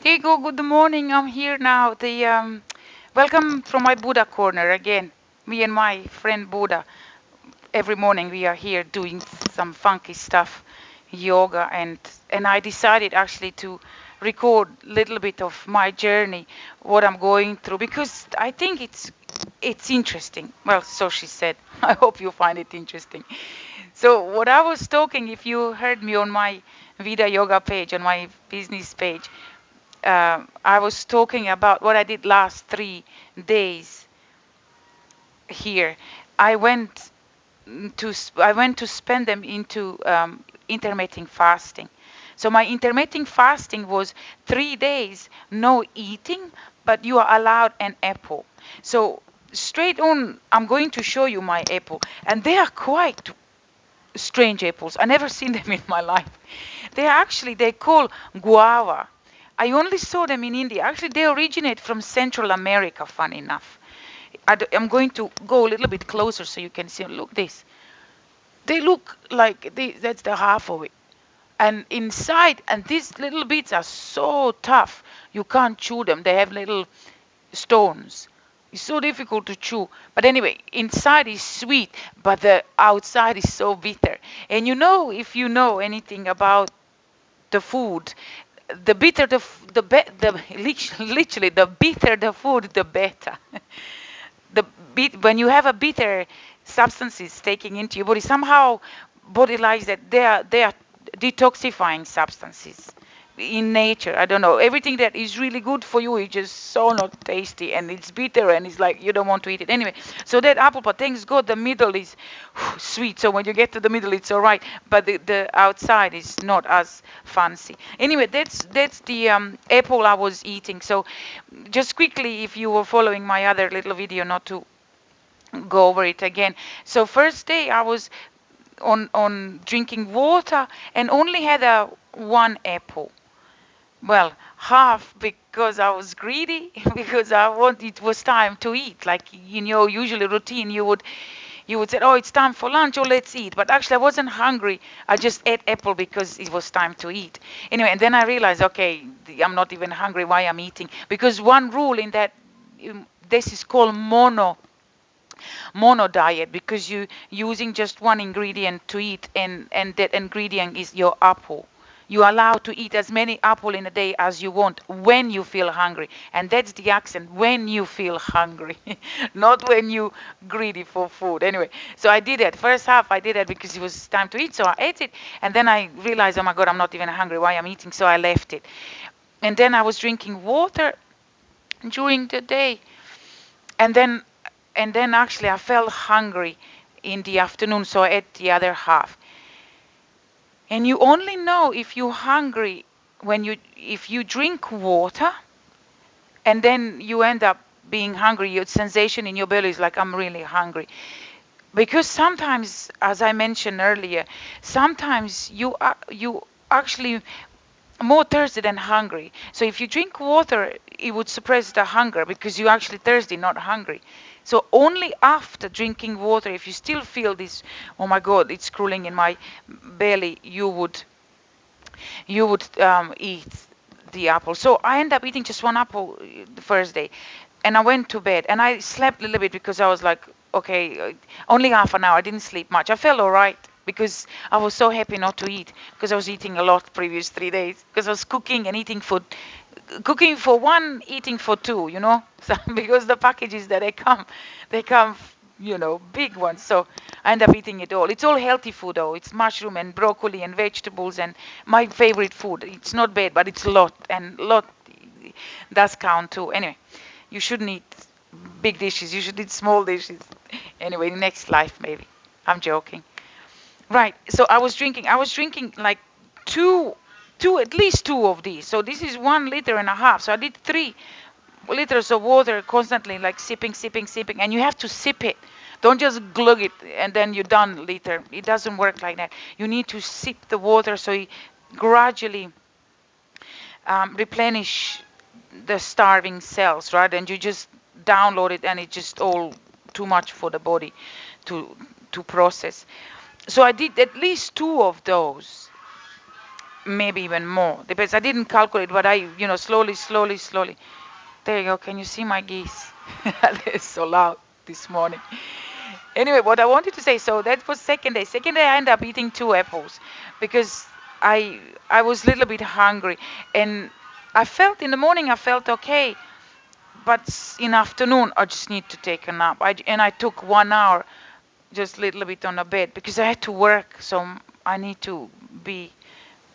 Diego, good morning. I'm here now. Welcome from my Buddha corner again. Me and my friend Buddha. Every morning we are here doing some funky stuff, yoga, and I decided actually to record a little bit of my journey, what I'm going through, because I think it's interesting. Well, so she said. I hope you find it interesting. So what I was talking, if you heard me on my Vida Yoga page, on my business page, I was talking about what I did last 3 days here. I went I went to spend them into intermittent fasting. So my intermittent fasting was 3 days no eating, but you are allowed an apple. So straight on, I'm going to show you my apple, and they are quite strange apples. I never seen them in my life. They call guava. I only saw them in India. Actually, they originate from Central America, funny enough. I'm going to go a little bit closer so you can see. Look this. They look like that's the half of it. And inside, and these little bits are so tough, you can't chew them. They have little stones. It's so difficult to chew. But anyway, inside is sweet, but the outside is so bitter. And if you know anything about the food, the bitter literally the bitter the food, the better. When you have a bitter substances taking into your body, somehow body likes that they are detoxifying substances in nature. I don't know. Everything that is really good for you is just so not tasty, and it's bitter, and it's like you don't want to eat it anyway. So that apple, but thanks God, the middle is sweet. So when you get to the middle, it's all right. But the outside is not as fancy. Anyway, that's the apple I was eating. So just quickly, if you were following my other little video, not to go over it again. So first day I was on drinking water and only had a one apple. Well, half because I was greedy, because it was time to eat. Like in your usual routine, you would say, "Oh, it's time for lunch, or let's eat." But actually, I wasn't hungry. I just ate apple because it was time to eat. Anyway, and then I realized, okay, I'm not even hungry. Why I'm eating? Because one rule in that this is called mono diet, because you using just one ingredient to eat, and that ingredient is your apple. You're allowed to eat as many apple in a day as you want when you feel hungry. And that's the accent, when you feel hungry, not when you greedy for food. Anyway, so I did that. First half I did that because it was time to eat, so I ate it. And then I realized, oh my God, I'm not even hungry. Why I'm eating? So I left it. And then I was drinking water during the day. And then actually I felt hungry in the afternoon, so I ate the other half. And you only know if you're hungry if you drink water, and then you end up being hungry. Your sensation in your belly is like, I'm really hungry. Because sometimes, as I mentioned earlier, sometimes you actually more thirsty than hungry. So if you drink water, it would suppress the hunger because you're actually thirsty, not hungry. So only after drinking water, if you still feel this, oh my God, it's crawling in my belly, you would eat the apple. So I ended up eating just one apple the first day, and I went to bed and I slept a little bit because I was like, okay, only half an hour. I didn't sleep much. I felt all right because I was so happy not to eat, because I was eating a lot previous 3 days, because I was cooking and eating for one, eating for two. So because the packages that they come big ones. So I end up eating it all. It's all healthy food though. It's mushroom and broccoli and vegetables and my favorite food. It's not bad, but it's a lot, and lot does count too. Anyway, you shouldn't eat big dishes. You should eat small dishes. Anyway, next life maybe. I'm joking. Right. So I was drinking like at least two of these. So this is 1.5 liters. So I did 3 liters of water constantly, like sipping, sipping, sipping. And you have to sip it. Don't just glug it and then you're done liter. It doesn't work like that. You need to sip the water so you gradually replenish the starving cells, right? And you just download it, and it's just all too much for the body to process. So I did at least 2 of those. maybe even more. Depends. I didn't calculate, but I, slowly, slowly, slowly. There you go. Can you see my geese? They're so loud this morning. Anyway, what I wanted to say, so that was second day. Second day, I ended up eating 2 apples because I was a little bit hungry, and I felt in the morning I felt okay, but in afternoon I just need to take a nap. And I took 1 hour, just a little bit on the bed because I had to work, so I need to be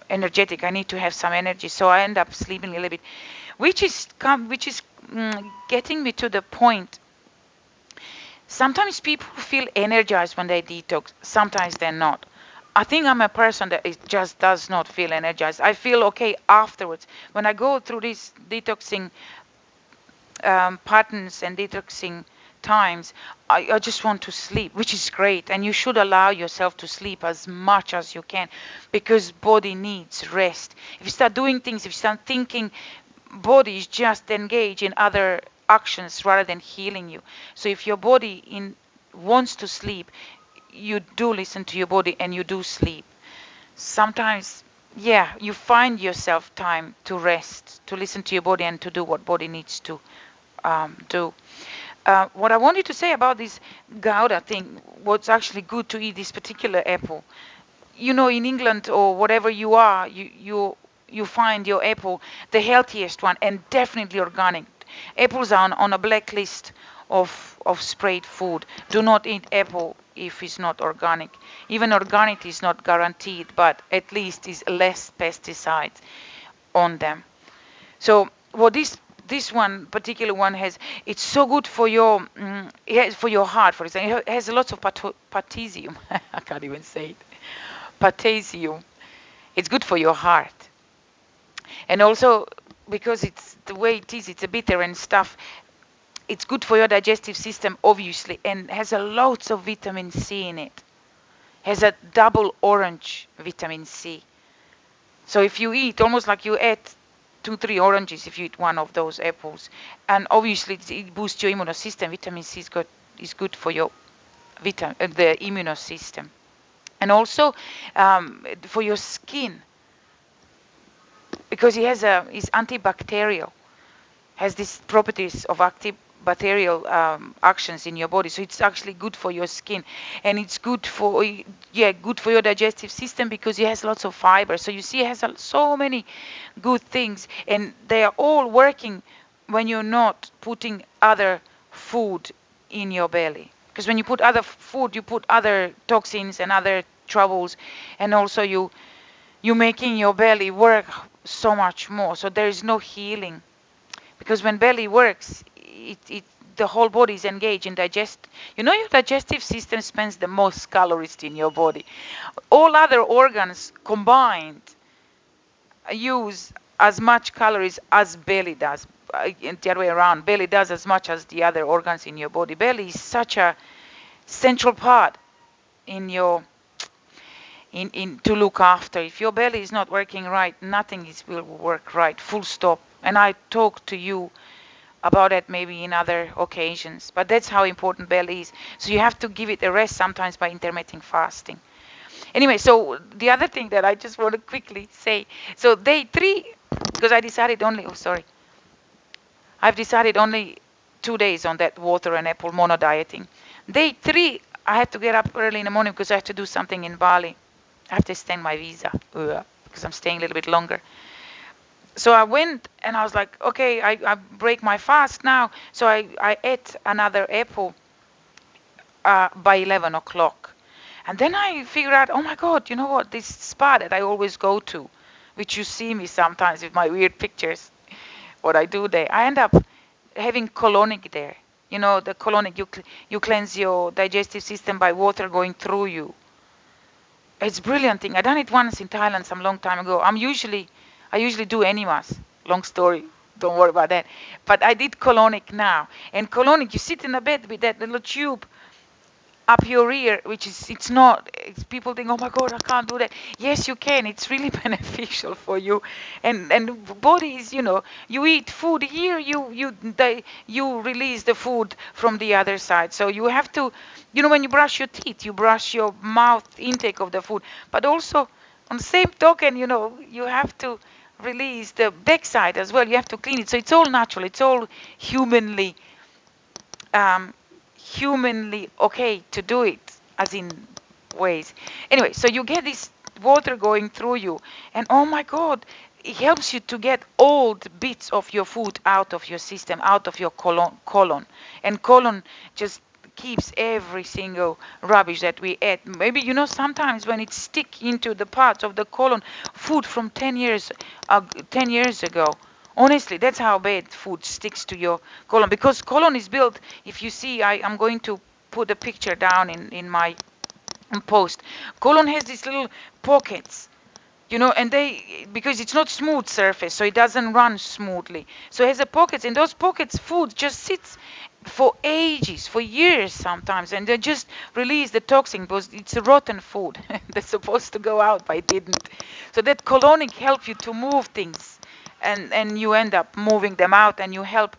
energetic. I need to have some energy, so I end up sleeping a little bit, which is getting me to the point. Sometimes people feel energized when they detox. Sometimes they're not. I think I'm a person that just does not feel energized. I feel okay afterwards. When I go through these detoxing patterns and detoxing times, I just want to sleep, which is great. And you should allow yourself to sleep as much as you can because body needs rest. If you start doing things, if you start thinking, body is just engaged in other actions rather than healing you. So if your body wants to sleep, you do listen to your body and you do sleep. Sometimes, yeah, you find yourself time to rest, to listen to your body and to do what body needs to do. What I wanted to say about this Gouda thing, what's actually good to eat this particular apple. In England or whatever you are, you find your apple the healthiest one and definitely organic. Apples are on a blacklist of sprayed food. Do not eat apple if it's not organic. Even organic is not guaranteed, but at least is less pesticides on them. So what this one particular one has, it's so good for for your heart, for example. It has lots of potassium. I can't even say it. Potassium. It's good for your heart. And also because it's the way it is, it's a bitter and stuff. It's good for your digestive system, obviously, and has a lots of vitamin C in it. Has a double orange vitamin C. So if you eat, almost like you ate 2, 3 oranges if you eat one of those apples. And obviously it boosts your immune system. Vitamin C is good for your the immune system. And also for your skin, because it's antibacterial, has these properties of antibacterial actions in your body. So it's actually good for your skin, and it's good for your digestive system because it has lots of fiber. So you see, it has so many good things, and they are all working when you're not putting other food in your belly. Because when you put other food, you put other toxins and other troubles, and also you're making your belly work so much more. So there is no healing. Because when belly works, the whole body is engaged in digest. Your digestive system spends the most calories in your body. All other organs combined use as much calories as belly does. The other way around, belly does as much as the other organs in your body. Belly is such a central part in your in to look after. If your belly is not working right, nothing will work right. Full stop. And I talk to you about it maybe in other occasions, but that's how important belly is. So you have to give it a rest sometimes by intermittent fasting. Anyway, so the other thing that I just want to quickly say, so day 3, because I've decided only 2 days on that water and apple mono dieting. Day 3, I had to get up early in the morning because I have to do something in Bali. I have to extend my visa because I'm staying a little bit longer. So I went and I was like, okay, I break my fast now. So I ate another apple by 11 o'clock. And then I figured out, oh my God, you know what? This spa that I always go to, which you see me sometimes with my weird pictures, what I do there, I end up having colonic there. The colonic, you cleanse your digestive system by water going through you. It's brilliant thing. I done it once in Thailand some long time ago. I usually do enemas. Long story. Don't worry about that. But I did colonic now. And colonic, you sit in a bed with that little tube up your ear, people think, oh my God, I can't do that. Yes, you can. It's really beneficial for you. And body is, you eat food here, you release the food from the other side. So you have to, when you brush your teeth, you brush your mouth intake of the food, but also On the same token, you have to release the backside as well. You have to clean it. So it's all natural. It's all humanly, um, humanly okay to do it, as in ways. Anyway, so you get this water going through you, and oh my God, it helps you to get old bits of your food out of your system, out of your colon. And colon just keeps every single rubbish that we eat. Maybe sometimes when it stick into the parts of the colon, food from 10 years ago. Honestly, that's how bad food sticks to your colon, because colon is built. If you see, I'm going to put a picture down in my post. Colon has these little pockets, and because it's not smooth surface, so it doesn't run smoothly. So it has a pockets. In those pockets, food just sits for ages, for years sometimes, and they just release the toxin because it's a rotten food. They're supposed to go out, but it didn't. So that colonic helps you to move things, and you end up moving them out, and you help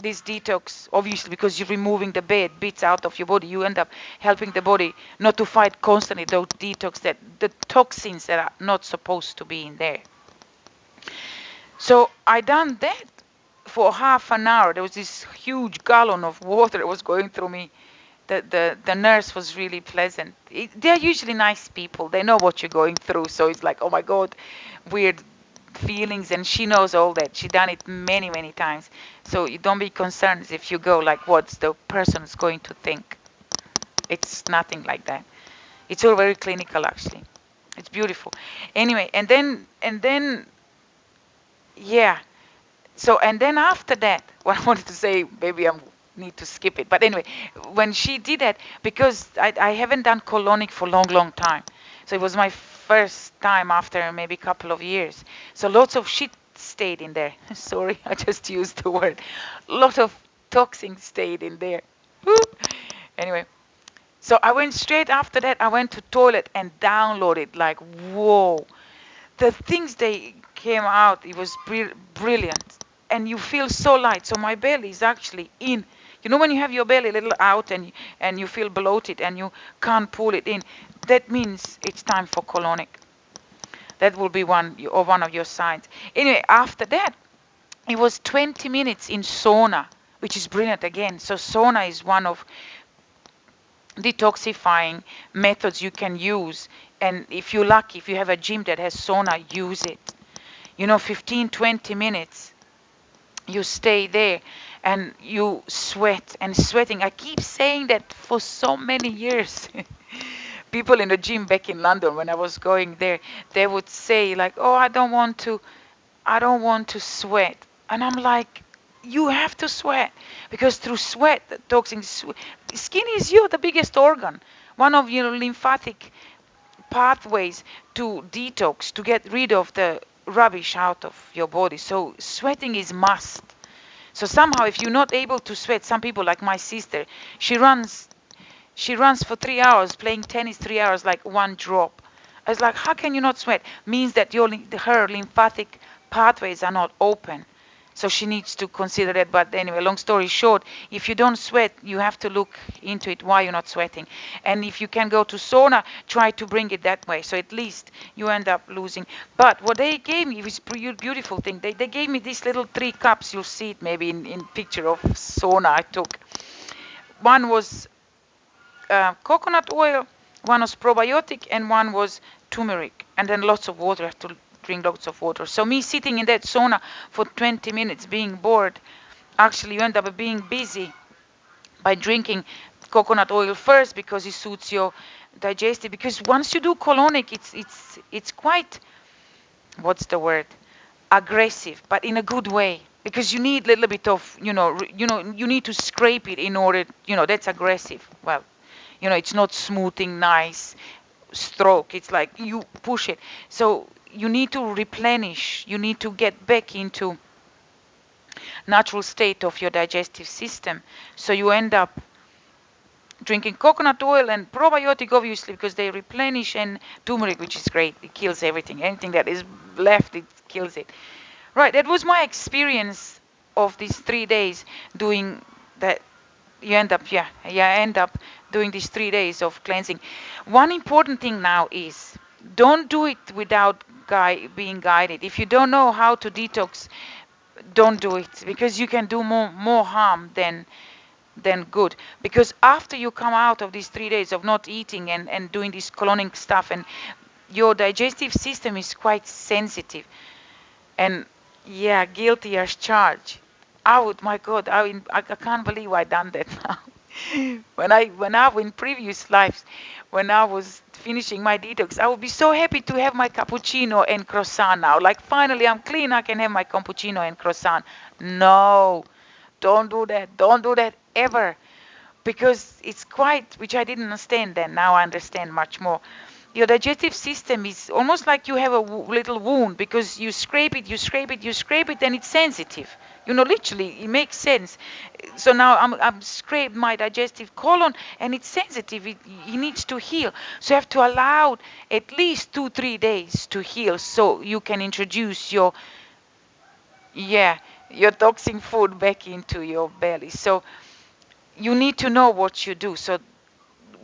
this detox, obviously, because you're removing the bad bits out of your body. You end up helping the body not to fight constantly those the toxins that are not supposed to be in there. So I done that for half an hour. There was this huge gallon of water that was going through me. The nurse was really pleasant. They're usually nice people. They know what you're going through. So it's like, oh my God, weird feelings, and she knows all that. She done it many, many times. So you don't be concerned if you go like, what's the person's going to think. It's nothing like that. It's all very clinical, actually. It's beautiful. Anyway, and then yeah. So, and then after that, what I wanted to say, maybe I need to skip it. But anyway, when she did that, because I haven't done colonic for a long, long time. So it was my first time after maybe a couple of years. So lots of shit stayed in there. Sorry, I just used the word. Lot of toxins stayed in there. Woo. Anyway, so I went straight after that. I went to toilet and downloaded, like, whoa. The things they came out, it was brilliant. And you feel so light. So my belly is actually in. When you have your belly a little out, and you feel bloated and you can't pull it in, that means it's time for colonic. That will be one of your signs. Anyway, after that, it was 20 minutes in sauna, which is brilliant again. So sauna is one of detoxifying methods you can use. And if you're lucky, if you have a gym that has sauna, use it. 15, 20 minutes. You stay there and you sweat and sweating. I keep saying that for so many years. People in the gym back in London, when I was going there, they would say like, oh, I don't want to sweat. And I'm like, you have to sweat, because through sweat, the toxins, skin is the biggest organ. One of your lymphatic pathways to detox, to get rid of the rubbish out of your body. So sweating is must. So somehow, if you're not able to sweat, some people like my sister, she runs for 3 hours, playing tennis 3 hours, like one drop. I was like, how can you not sweat? Means that her lymphatic pathways are not open. So she needs to consider that. But anyway, long story short, if you don't sweat, you have to look into it, why you're not sweating. And if you can go to sauna, try to bring it that way. So at least you end up losing. But what they gave me was a beautiful thing. They gave me these little 3 cups. You'll see it maybe in picture of sauna I took. One was coconut oil, one was probiotic, and one was turmeric. And then lots of water. You have to drink lots of water. So me sitting in that sauna for 20 minutes being bored, actually you end up being busy by drinking coconut oil first, because it suits your digestive. Because once you do colonic, it's quite, what's the word, aggressive, but in a good way, because you need a little bit of, you need to scrape it in order, that's aggressive. Well, it's not smoothing, nice stroke. It's like you push it. So you need to replenish. You need to get back into natural state of your digestive system. So you end up drinking coconut oil and probiotic, obviously, because they replenish, and turmeric, which is great. It kills everything. Anything that is left, it kills it. Right, that was my experience of these 3 days doing that. You end up doing these 3 days of cleansing. One important thing now is, Don't do it without being guided. If you don't know how to detox, don't do it, because you can do more harm than good. Because after you come out of these 3 days of not eating and doing this colonic stuff, and your digestive system is quite sensitive, and yeah, guilty as charged. I would, my God, I can't believe I done that now. When I in previous lives, when I was finishing my detox, I would be so happy to have my cappuccino and croissant now. Like, finally I'm clean, I can have my cappuccino and croissant. No, don't do that. Don't do that ever, because it's quite, which I didn't understand then. Now I understand much more. Your digestive system is almost like you have a little wound, because you scrape it, you scrape it, you scrape it, and it's sensitive. Literally, it makes sense. So now I'm scraped my digestive colon, and it's sensitive. It needs to heal. So you have to allow at least 2-3 days to heal, so you can introduce yeah, your toxic food back into your belly. So you need to know what you do. So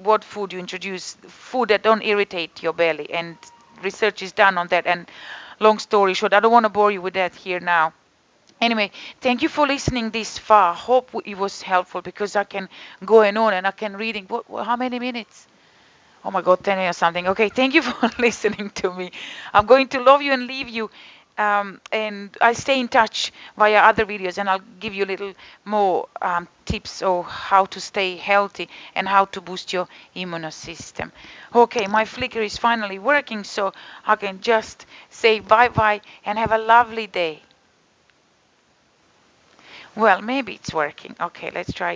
what food you introduce, food that don't irritate your belly, and research is done on that. And long story short, I don't want to bore you with that here now. Anyway, thank you for listening this far. Hope it was helpful, because I can go on and I can reading. How many minutes? Oh my God, 10 or something. Okay, thank you for listening to me. I'm going to love you and leave you. And I'll stay in touch via other videos, and I'll give you a little more tips on how to stay healthy and how to boost your immune system. Okay, my flicker is finally working, so I can just say bye-bye and have a lovely day. Well, maybe it's working. Okay, let's try again.